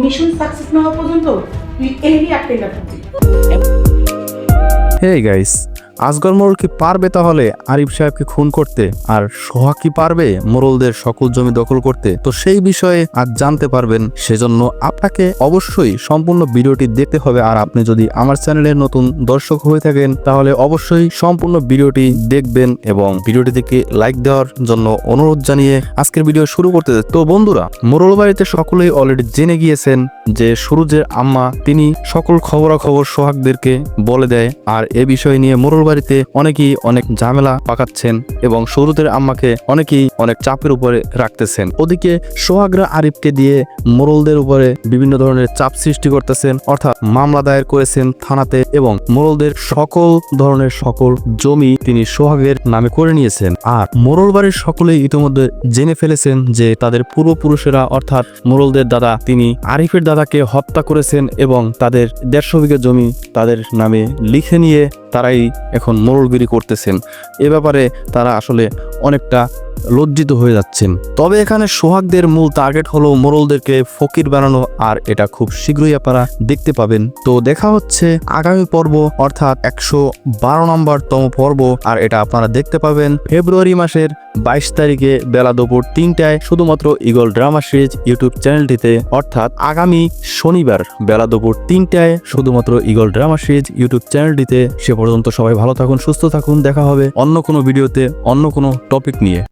Mission success না হওয়া পর্যন্ত তুই এই একটাই না থাকবি। হে গাইস, আসগর মোড়ল কি পারবে তাহলে আরিফ সাহেবকে খুন করতে? আর সোহাগ কি পারবে মোড়লদের সকল জমি দখল করতে? তো সেই বিষয়ে আজ জানতে পারবেন। সেজন্য আপনাকে অবশ্যই সম্পূর্ণ ভিডিওটি দেখতে হবে। আর আপনি যদি আমার চ্যানেলের নতুন দর্শক হয়ে থাকেন তাহলে অবশ্যই সম্পূর্ণ ভিডিওটি দেখবেন এবং ভিডিওটি থেকে লাইক দেওয়ার জন্য অনুরোধ জানিয়ে আজকের ভিডিও শুরু করতে। তো বন্ধুরা, মোড়ল বাড়িতে সকলেই অলরেডি জেনে গিয়েছেন যে সুরুজের আম্মা তিনি সকল খবরাখবর সোহাগদেরকে বলে দেয়। আর এ বিষয় নিয়ে মোড়ল বাড়িতে অনেকেই অনেক ঝামেলা পাকাচ্ছেন এবং সুরুজের আম্মাকে অনেকেই অনেক চাপের উপরে রাখতেছেন। ওদিকে সোহাগরা আরিফকে দিয়ে মোড়লদের উপরে বিভিন্ন ধরনের চাপ সৃষ্টি করতেছেন, অর্থাৎ মামলা দায়ের করেছেন থানাতে এবং মোড়লদের সকল ধরনের সকল জমি তিনি সোহাগের নামে করে নিয়েছেন। আর মোড়ল বাড়ির সকলেই ইতিমধ্যে জেনে ফেলেছেন যে তাদের পূর্বপুরুষেরা অর্থাৎ মোড়লদের দাদা তিনি আরিফের দাদাকে হত্যা করেছেন এবং তাদের 150 বিঘা জমি তাদের নামে লিখে নিয়ে তারাই এখন মোড়লগিরি করতেছেন। এ ব্যাপারে তারা আসলে অনেকটা লজ্জিত হয়ে যাচ্ছেন। তবে এখানে সোহাগদের মূল টার্গেট হলো মোড়লদেরকে ফকির বানানো, আর এটা খুব শীঘ্রই আপনারা দেখতে পাবেন। তো দেখা হচ্ছে আগামী পর্ব অর্থাৎ 112 নম্বরতম পর্ব, আর এটা আপনারা দেখতে পাবেন ফেব্রুয়ারি মাসের 22 তারিখে বেলা দুপুর 3টায় শুধুমাত্র ঈগল ড্রামা সিরিজ ইউটিউব চ্যানেলটিতে, অর্থাৎ আগামী শনিবার বেলা দুপুর 3টায় শুধুমাত্র ঈগল ড্রামা সিরিজ ইউটিউব চ্যানেলটিতে। সে পর্যন্ত সবাই ভালো থাকুন, সুস্থ থাকুন। দেখা হবে অন্য কোনো ভিডিওতে অন্য কোনো টপিক নিয়ে।